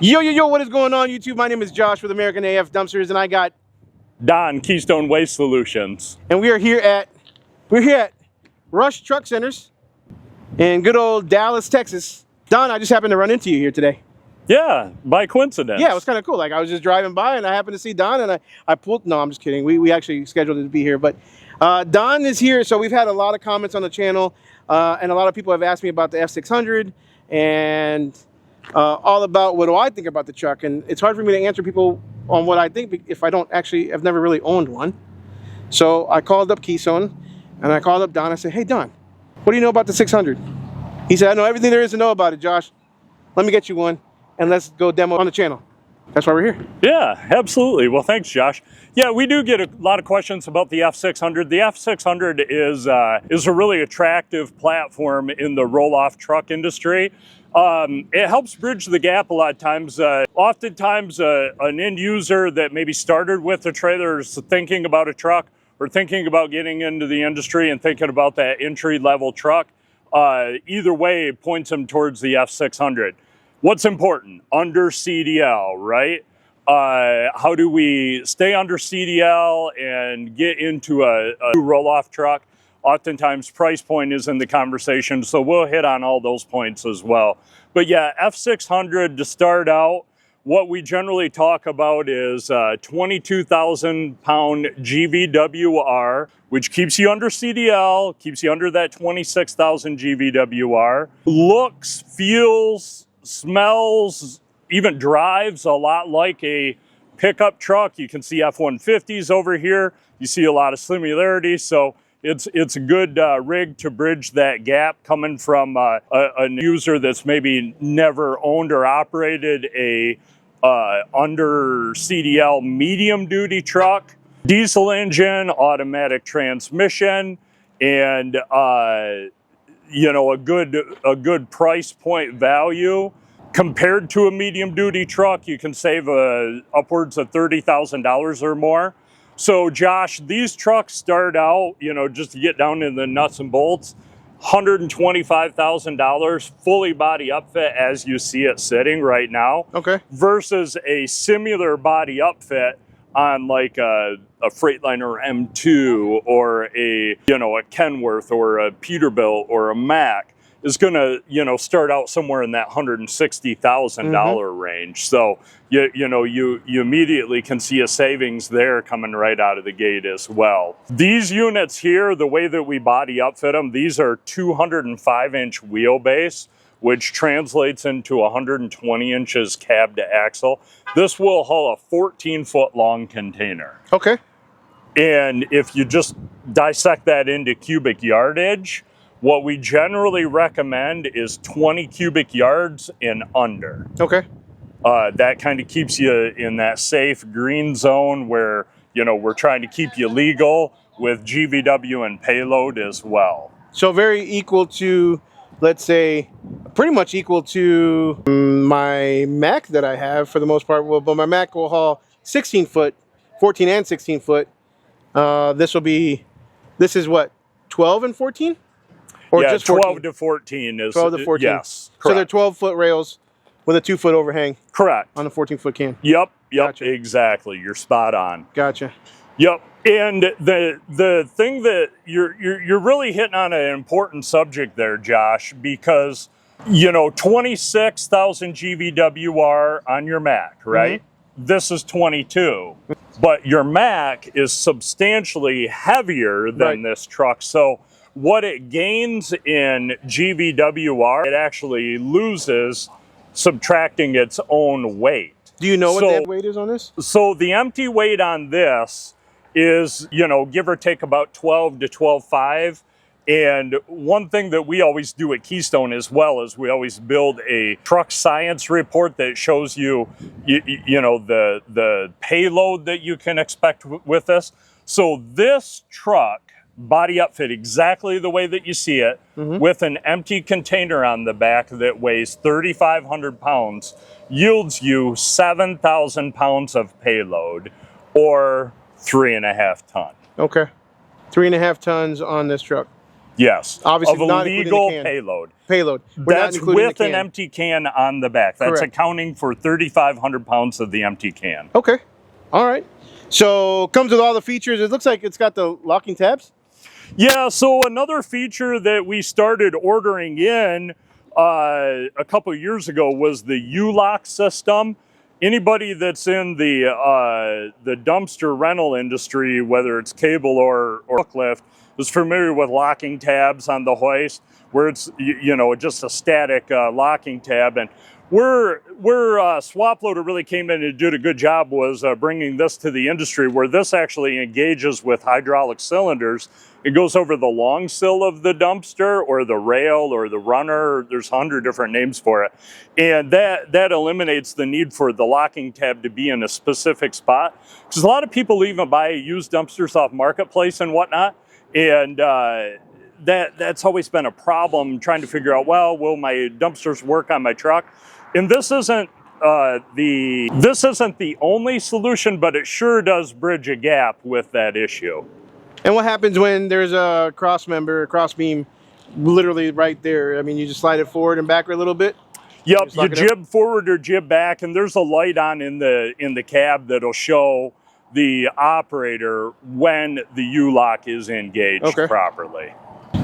Yo, what is going on, YouTube? My name is Josh with American AF Dumpsters, and I got Don, Keystone Waste Solutions. And we're here at Rush Truck Centers in good old Dallas, Texas. Don, I just happened to run into you here today. Yeah, by coincidence. Yeah, it was kind of cool. Like, I was just driving by and I happened to see Don, and I pulled, no, I'm just kidding. We actually scheduled it to be here, but Don is here. So we've had a lot of comments on the channel, and a lot of people have asked me about the F600 and all about what do I think about the truck. And it's hard for me to answer people on what I think if I don't actually, I've never really owned one. So I called up Keystone and I called up Don. I said, hey Don, what do you know about the 600? He said, I know everything there is to know about it, Josh. Let me get you one and let's go demo on the channel. That's why we're here. Yeah, absolutely. Well, thanks, Josh. Yeah, we do get a lot of questions about the F600. The F600 is a really attractive platform in the roll-off truck industry. It helps bridge the gap a lot of times. Oftentimes, an end user that maybe started with a trailer is thinking about a truck or thinking about getting into the industry and thinking about that entry-level truck. Either way, it points them towards the F600. What's important? Under CDL, right? How do we stay under CDL and get into a roll-off truck? Oftentimes price point is in the conversation, so we'll hit on all those points as well. But yeah, F600 to start out, what we generally talk about is 22,000 pound GVWR, which keeps you under CDL, keeps you under that 26,000 GVWR. Looks, feels, smells, even drives a lot like a pickup truck. You can see F-150s over here. You see a lot of similarities. So it's a good rig to bridge that gap coming from a user that's maybe never owned or operated a under CDL medium duty truck. Diesel engine, automatic transmission, and you know, a good price point value. Compared to a medium duty truck, you can save upwards of $30,000 or more. So Josh, these trucks start out, you know, just to get down to the nuts and bolts, $125,000 fully body upfit as you see it sitting right now. Okay. Versus a similar body upfit on like a Freightliner M2 or a Kenworth or a Peterbilt or a Mack is going to, start out somewhere in that $160,000 range. So, you immediately can see a savings there coming right out of the gate as well. These units here, the way that we body upfit them, these are 205-inch wheelbase, which translates into 120 inches cab to axle. This will haul a 14-foot long container. Okay. And if you just dissect that into cubic yardage, what we generally recommend is 20 cubic yards and under. Okay. That kind of keeps you in that safe green zone where, we're trying to keep you legal with GVW and Payload as well. So very equal to, let's say, pretty much equal to my Mack that I have for the most part. Well, but my Mack will haul 16 foot, 14 and 16 foot. This is what, 12 and 14? Or yeah, just 12 to 14 is 12 to 14. Yes, correct. So they're 12-foot rails with a 2-foot overhang. Correct. On a 14-foot can. Yep, gotcha. Exactly. You're spot on. Gotcha. Yep. And the thing that you're really hitting on an important subject there, Josh, because 26,000 GVWR on your Mack, right? This is 22, but your Mack is substantially heavier than this truck. So what it gains in GVWR, it actually loses subtracting its own weight. Do you know what the weight is on this? So the empty weight on this is, give or take about 12 to 12.5. And one thing that we always do at Keystone as well is we always build a truck science report that shows you, the payload that you can expect with this. So this truck, body upfit exactly the way that you see it, with an empty container on the back that weighs 3,500 pounds, yields you 7,000 pounds of payload, or 3.5 tons. Okay, 3.5 tons on this truck. Yes. Obviously, of not a including legal the can. payload. Payload. We're not That's including with the an can. empty can on the back. That's Correct. accounting for 3,500 pounds of the empty can. Okay. All right. So comes with all the features. It looks like it's got the locking tabs. Yeah, so another feature that we started ordering in a couple of years ago was the U-lock system. Anybody that's in the dumpster rental industry, whether it's cable or Hooklift, is familiar with locking tabs on the hoist, where it's just a static locking tab. And where SwapLoader really came in and did a good job was bringing this to the industry, where this actually engages with hydraulic cylinders. It goes over the long sill of the dumpster or the rail or the runner. There's 100 different names for it. And that eliminates the need for the locking tab to be in a specific spot. Because a lot of people even buy used dumpsters off Marketplace and whatnot. And that's always been a problem, trying to figure out, well, will my dumpsters work on my truck? And this isn't the only solution, but it sure does bridge a gap with that issue. And what happens when there's a cross beam, literally right there? I mean, you just slide it forward and backward a little bit. Yep, you jib forward or jib back, and there's a light on in the cab that'll show the operator when the U-lock is engaged properly.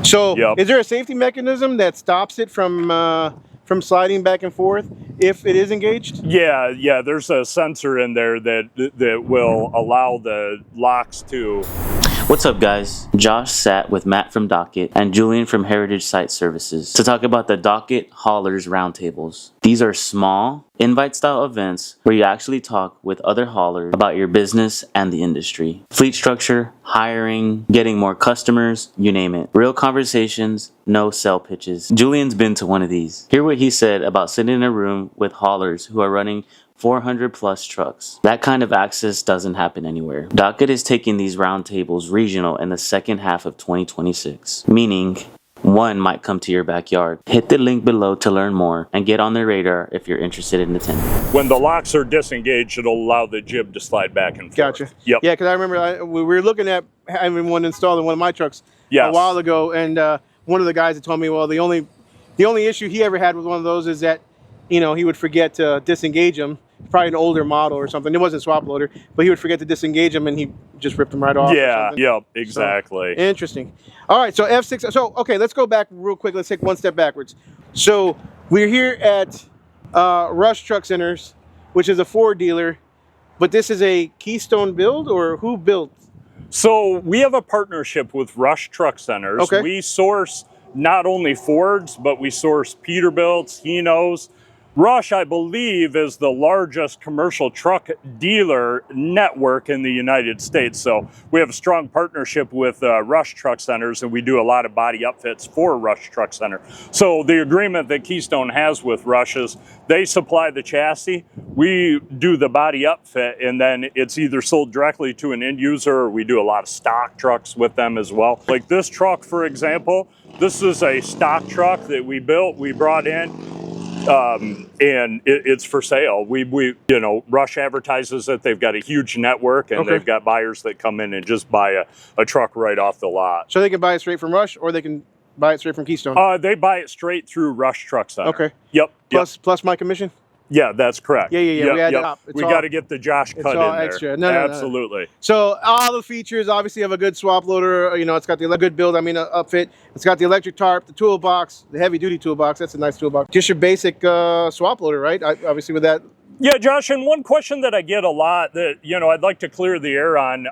So, is there a safety mechanism that stops it from sliding back and forth if it is engaged? Yeah, there's a sensor in there that will allow the locks to. What's up, guys? Josh sat with Matt from Docket and Julian from Heritage Site Services to talk about the Docket Haulers Roundtables. These are small, invite-style events where you actually talk with other haulers about your business and the industry. Fleet structure, hiring, getting more customers, you name it. Real conversations, no sell pitches. Julian's been to one of these. Hear what he said about sitting in a room with haulers who are running 400 plus trucks. That kind of access doesn't happen anywhere. Docket is taking these roundtables regional in the second half of 2026, meaning one might come to your backyard. Hit the link below to learn more and get on their radar if you're interested in attending. When the locks are disengaged, it'll allow the jib to slide back and forth. Gotcha. Yep. Yeah, because I remember we were looking at having one installed in one of my trucks a while ago, and one of the guys had told me, well, the only issue he ever had with one of those is that, he would forget to disengage them. Probably an older model or something. It wasn't SwapLoader, but he would forget to disengage them and he just ripped them right off. Yeah, exactly. So, interesting. All right, so F6. So, okay, let's go back real quick. Let's take one step backwards. So, we're here at Rush Truck Centers, which is a Ford dealer, but this is a Keystone build, or who built? So, we have a partnership with Rush Truck Centers. Okay. We source not only Fords, but we source Peterbilts, Hinos. Rush, I believe, is the largest commercial truck dealer network in the United States. So we have a strong partnership with Rush Truck Centers, and we do a lot of body upfits for Rush Truck Center. So the agreement that Keystone has with Rush is they supply the chassis, we do the body upfit, and then it's either sold directly to an end user, or we do a lot of stock trucks with them as well. Like this truck, for example, this is a stock truck that we built, we brought in. And it's for sale. Rush advertises that they've got a huge network, and they've got buyers that come in and just buy a truck right off the lot. So they can buy it straight from Rush, or they can buy it straight from Keystone? They buy it straight through Rush Truck Center. Okay. Yep. Plus my commission? Yeah, that's correct. Yeah. We got to get the Josh cut in there. Extra. Absolutely. No. So all the features, obviously, of a good SwapLoader. It's got the good build. Upfit. It's got the electric tarp, the toolbox, the heavy-duty toolbox. That's a nice toolbox. Just your basic SwapLoader, right? Obviously, with that. Yeah, Josh. And one question that I get a lot that I'd like to clear the air on.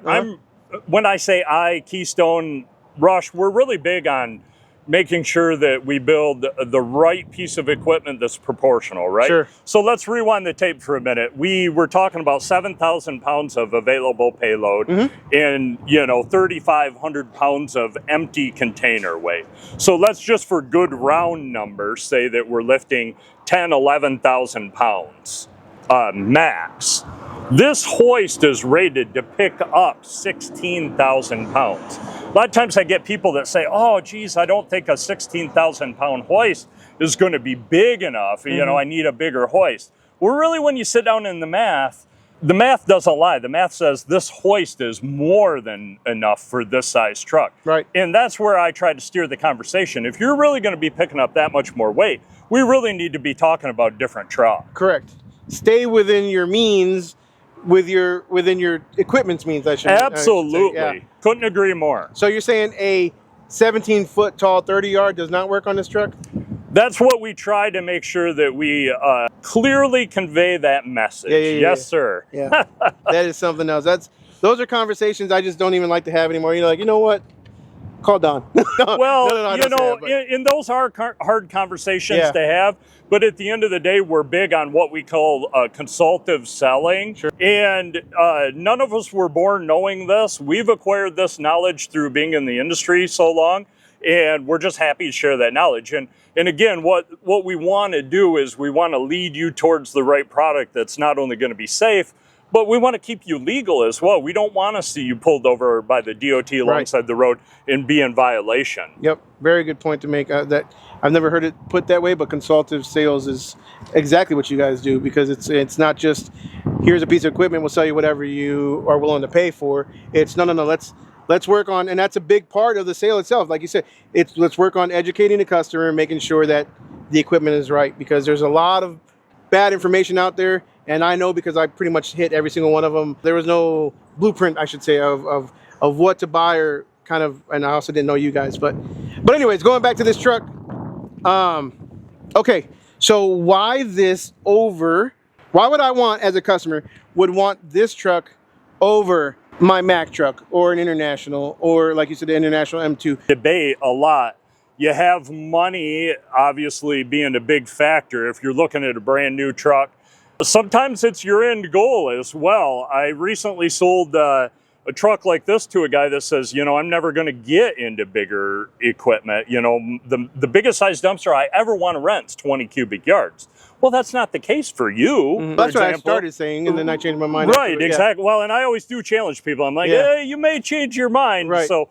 When I say Keystone, Rush, we're really big on making sure that we build the right piece of equipment that's proportional, right? Sure. So let's rewind the tape for a minute. We were talking about 7,000 pounds of available payload and, 3,500 pounds of empty container weight. So let's just, for good round numbers, say that we're lifting 10, 11,000 pounds max. This hoist is rated to pick up 16,000 pounds. A lot of times I get people that say, oh, geez, I don't think a 16,000 pound hoist is going to be big enough. I need a bigger hoist. Well, really, when you sit down in the math, the math doesn't lie. The math says this hoist is more than enough for this size truck. Right. And that's where I try to steer the conversation. If you're really going to be picking up that much more weight, we really need to be talking about different truck. Correct. Stay within your means, within your equipment's means, I should Absolutely. say. Yeah. Couldn't agree more. So you're saying a 17-foot tall 30-yard does not work on this truck? That's what we try to make sure that we clearly convey that message. Yes, sir. Yeah, that is something else. Those are conversations I just don't even like to have anymore. You're like, you know what? Call Don. Well, and those are hard conversations to have. But at the end of the day, we're big on what we call consultative selling. Sure. And none of us were born knowing this. We've acquired this knowledge through being in the industry so long. And we're just happy to share that knowledge. And again, what we want to do is we want to lead you towards the right product that's not only going to be safe, but we want to keep you legal as well. We don't want to see you pulled over by the DOT alongside the road and be in violation. Yep, very good point to make. That I've never heard it put that way, but consultative sales is exactly what you guys do, because it's not just here's a piece of equipment, we'll sell you whatever you are willing to pay for. It's no, let's work on, and that's a big part of the sale itself. Like you said, let's work on educating the customer and making sure that the equipment is right, because there's a lot of bad information out there. And I know, because I pretty much hit every single one of them. There was no blueprint, I should say, of what to buy, or kind of, and I also didn't know you guys. But anyways, going back to this truck. Okay, so why would I want, as a customer, would want this truck over my Mack truck or an International, or like you said, the International M2? Debate a lot. You have money obviously being a big factor if you're looking at a brand new truck. Sometimes it's your end goal as well. I recently sold a truck like this to a guy that says, I'm never going to get into bigger equipment. The biggest size dumpster I ever want to rent is 20 cubic yards. Well, that's not the case for you. Mm-hmm. That's what I started saying, and then I changed my mind. Right, exactly. Well, and I always do challenge people. I'm like, hey, you may change your mind. Right. So,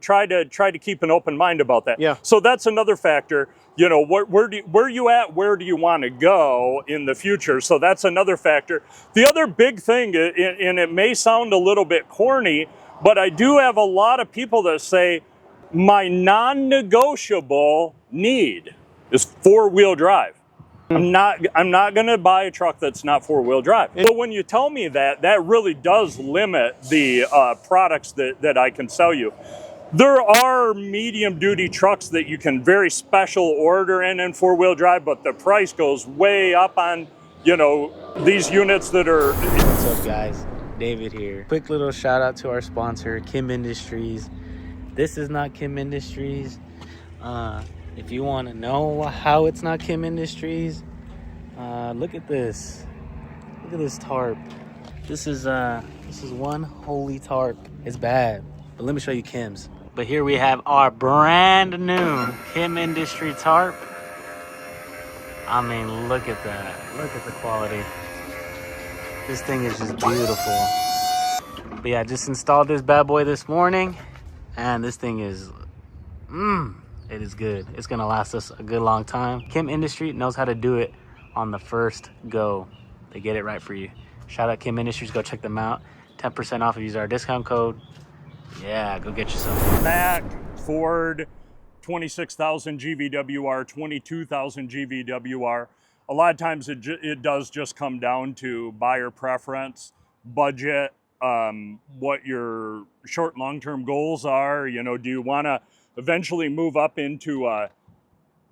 try to keep an open mind about that. Yeah. So that's another factor. Where you at? Where do you want to go in the future? So that's another factor. The other big thing, and it may sound a little bit corny, but I do have a lot of people that say my non-negotiable need is four-wheel drive. I'm not going to buy a truck that's not four-wheel drive. But when you tell me that really does limit the products that I can sell you. There are medium-duty trucks that you can very special order in four-wheel drive, but the price goes way up on, these units that are... What's up, guys? David here. Quick little shout out to our sponsor, Kim Industries. This is not Kim Industries. If you want to know how it's not Kim Industries, look at this. Look at this tarp. This is one holy tarp. It's bad, but let me show you Kim's. But here we have our brand new Kim Industry tarp. I mean, look at that. Look at the quality. This thing is just beautiful. But yeah, I just installed this bad boy this morning, and this thing is, it is good. It's gonna last us a good long time. Kim Industry knows how to do it on the first go. They get it right for you. Shout out Kim Industries, go check them out. 10% off if you use our discount code. Yeah, go get yourself. Mack, Ford, 26,000 GVWR, 22,000 GVWR. A lot of times it does just come down to buyer preference, budget, what your short and long-term goals are. Do you want to eventually move up into a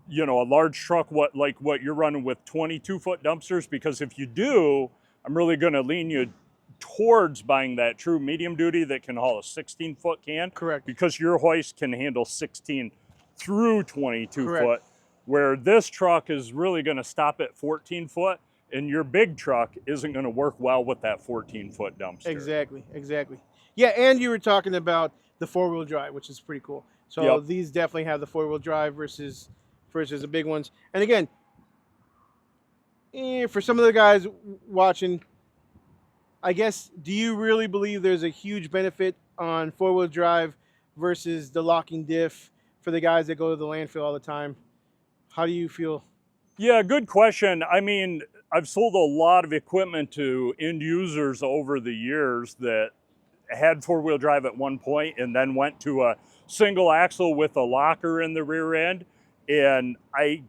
large truck, what you're running with 22-foot dumpsters? Because if you do, I'm really going to lean you towards buying that true medium duty that can haul a 16-foot can. Correct. Because your hoist can handle 16 through 22 Correct. foot, where this truck is really going to stop at 14 foot, and your big truck isn't going to work well with that 14-foot dumpster. Exactly. Yeah, and you were talking about the four-wheel drive, which is pretty cool. So these definitely have the four-wheel drive versus the big ones. And again, for some of the guys watching, I guess, do you really believe there's a huge benefit on four-wheel drive versus the locking diff for the guys that go to the landfill all the time? How do you feel? Yeah, good question. I mean, I've sold a lot of equipment to end users over the years that had four-wheel drive at one point and then went to a single axle with a locker in the rear end. And I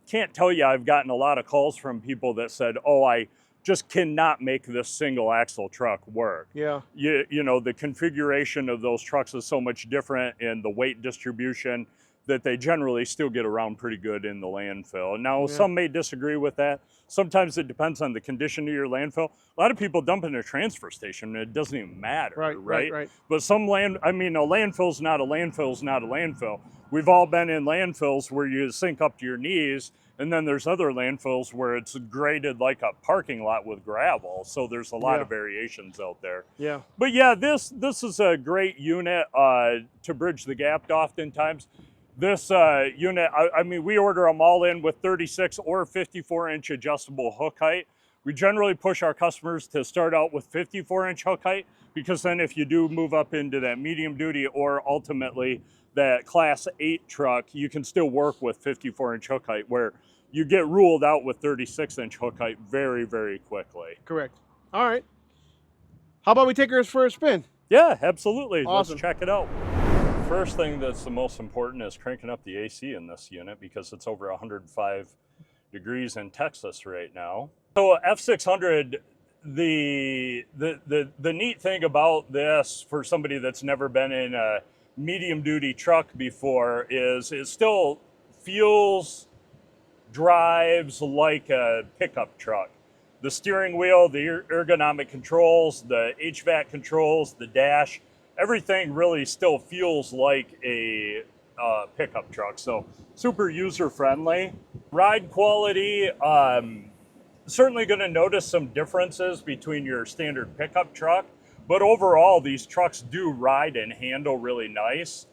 can't tell you, I've gotten a lot of calls from people that said, oh, I just cannot make this single axle truck work. Yeah. You know, the configuration of those trucks is so much different, and the weight distribution, that they generally still get around pretty good in the landfill. Now, some may disagree with that. Sometimes it depends on the condition of your landfill. A lot of people dump in a transfer station and it doesn't even matter, right? But a landfill's not a landfill's not a landfill. We've all been in landfills where you sink up to your knees, and then there's other landfills where it's graded like a parking lot with gravel. So there's a lot of variations out there. Yeah. But yeah, this is a great unit to bridge the gap oftentimes. This unit, I mean, we order them all in with 36 or 54-inch adjustable hook height. We generally push our customers to start out with 54-inch hook height, because then if you do move up into that medium duty or ultimately that class 8 truck, you can still work with 54-inch hook height, where you get ruled out with 36-inch hook height very, very quickly. Correct. All right. How about we take her for a spin? Yeah, absolutely. Awesome. Let's check it out. First thing that's the most important is cranking up the AC in this unit, because it's over 105 degrees in Texas right now. So F600, the neat thing about this for somebody that's never been in a medium duty truck before is it still feels, drives like a pickup truck. The steering wheel, the ergonomic controls, the HVAC controls, the dash, everything really still feels like a pickup truck. So super user friendly. Ride quality, certainly going to notice some differences between your standard pickup truck, but overall these trucks do ride and handle really nice.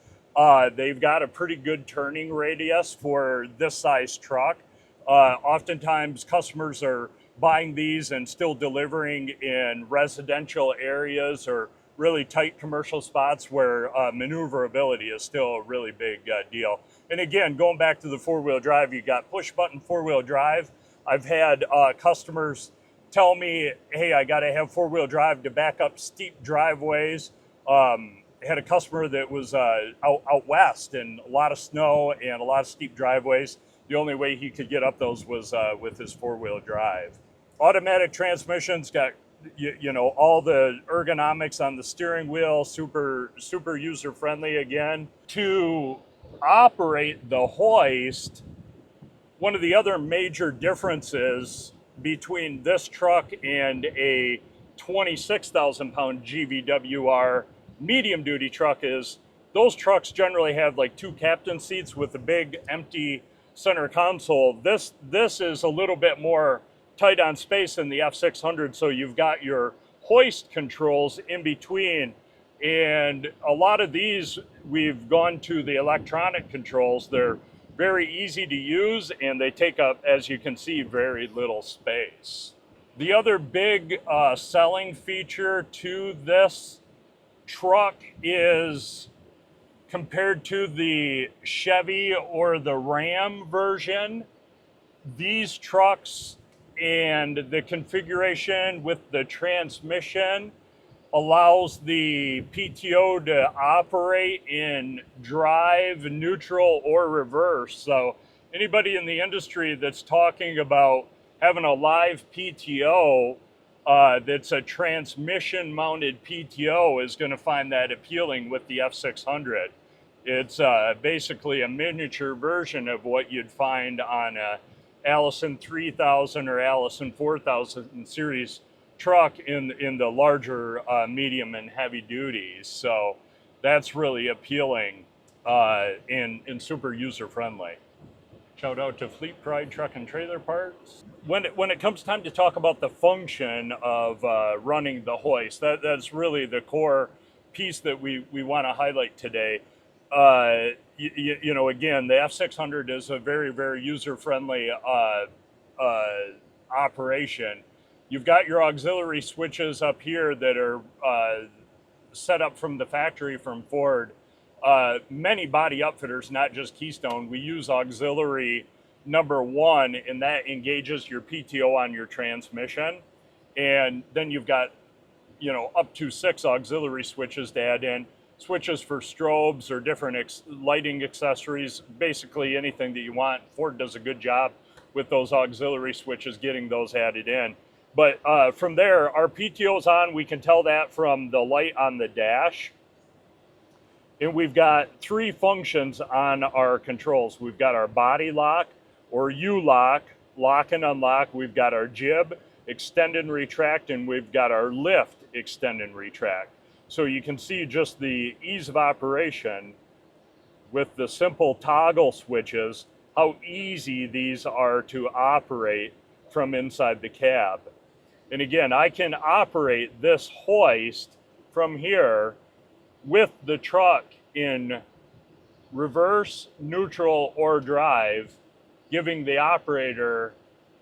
They've got a pretty good turning radius for this size truck. Oftentimes customers are buying these and still delivering in residential areas or really tight commercial spots where maneuverability is still a really big deal. And again, going back to the four-wheel drive, you got push-button four-wheel drive. I've had customers tell me, hey, I got to have four-wheel drive to back up steep driveways. Had a customer that was out west and a lot of snow and a lot of steep driveways. The only way he could get up those was with his four-wheel drive. Automatic transmissions got you know, all the ergonomics on the steering wheel, super user friendly again. To operate the Hoist, one of the other major differences between this truck and a 26,000 pound GVWR medium duty truck is those trucks generally have like 2 captain seats with a big empty center console. This is a little bit more tight on space in the F600, so you've got your hoist controls in between, and a lot of these we've gone to the electronic controls. They're very easy to use and they take up, as you can see, very little space. The other big selling feature to this truck is, compared to the Chevy or the Ram version, these trucks and the configuration with the transmission allows the PTO to operate in drive, neutral, or reverse. So anybody in the industry that's talking about having a live PTO that's a transmission mounted PTO is going to find that appealing with the F600. It's basically a miniature version of what you'd find on a Allison 3000 or Allison 4000 series truck in the larger medium and heavy duties. So that's really appealing and super user friendly. Shout out to Fleet Pride Truck and Trailer Parts. When it comes time to talk about the function of running the hoist, that's really the core piece that we want to highlight today. You know, again, the F600 is a very, very user-friendly operation. You've got your auxiliary switches up here that are set up from the factory from Ford. Many body upfitters, not just Keystone, we use auxiliary number one, and that engages your PTO on your transmission. And then you've got, you know, up to 6 auxiliary switches to add in. Switches for strobes or different lighting accessories, basically anything that you want. Ford does a good job with those auxiliary switches, getting those added in. But from there, our PTO's on. We can tell that from the light on the dash. And we've got 3 functions on our controls. We've got our body lock or U-lock, lock and unlock. We've got our jib, extend and retract, and we've got our lift, extend and retract. So you can see just the ease of operation with the simple toggle switches, how easy these are to operate from inside the cab. And again, I can operate this hoist from here with the truck in reverse, neutral, or drive, giving the operator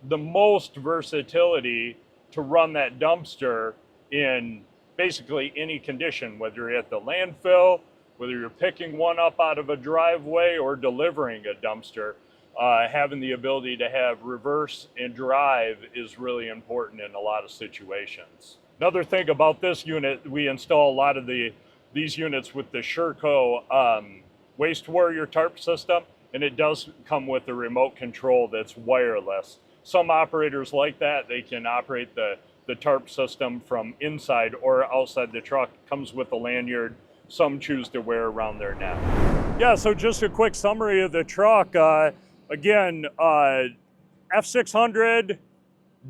the most versatility to run that dumpster in basically any condition, whether you're at the landfill, whether you're picking one up out of a driveway or delivering a dumpster. Having the ability to have reverse and drive is really important in a lot of situations. Another thing about this unit, we install a lot of these units with the Sherco Waste Warrior tarp system, and it does come with a remote control that's wireless. Some operators like that. They can operate the tarp system from inside or outside the truck. Comes with a lanyard. Some choose to wear around their neck. Yeah, so just a quick summary of the truck. Again, F600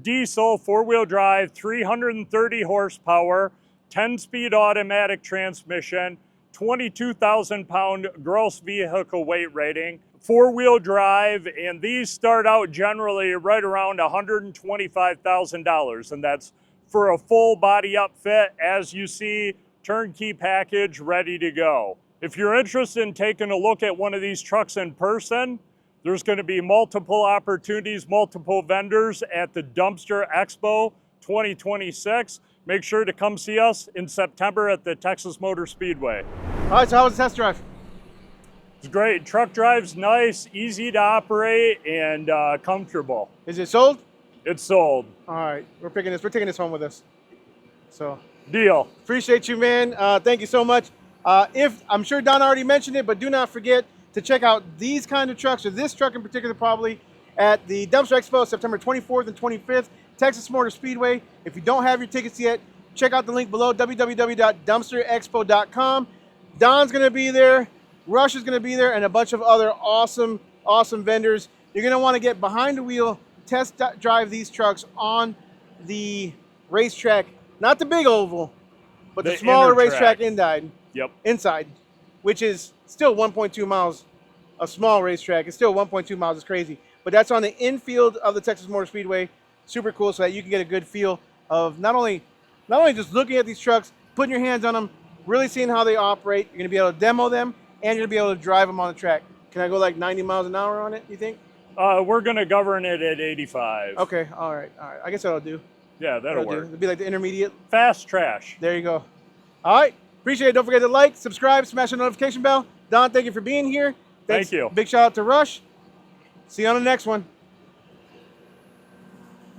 diesel, 4-wheel drive, 330 horsepower, 10-speed automatic transmission, 22,000-pound gross vehicle weight rating, 4-wheel drive, and these start out generally right around $125,000, and that's for a full body upfit, as you see, turnkey package ready to go. If you're interested in taking a look at one of these trucks in person, there's going to be multiple opportunities, multiple vendors at the Dumpster Expo 2026. Make sure to come see us in September at the Texas Motor Speedway. All right, so how was the test drive? It's great. Truck drive's nice, easy to operate, and comfortable. Is it sold? It's sold. All right, we're taking this home with us. So Deal. appreciate you, man. Thank you so much. I'm sure Don already mentioned it, but do not forget to check out these kind of trucks, or this truck in particular probably, at the Dumpster Expo, September 24th and 25th, Texas Motor Speedway. If you don't have your tickets yet, check out the link below, www.dumpsterexpo.com. Don's going to be there, Rush is going to be there, and a bunch of other awesome vendors. You're going to want to get behind the wheel, test drive these trucks on the racetrack, not the big oval, but the smaller racetrack inside. Yep. Inside, which is still 1.2 miles. A small racetrack. It's still 1.2 miles. It's crazy. But that's on the infield of the Texas Motor Speedway. Super cool, so that you can get a good feel of not only just looking at these trucks, putting your hands on them, really seeing how they operate. You're going to be able to demo them, and you're going to be able to drive them on the track. Can I go like 90 miles an hour on it, you think? We're going to govern it at 85. Okay, all right. I guess that'll do. Yeah, that'll work. It'll be like the intermediate. Fast trash. There you go. All right. Appreciate it. Don't forget to like, subscribe, smash the notification bell. Don, thank you for being here. Thanks. Thank you. Big shout out to Rush. See you on the next one.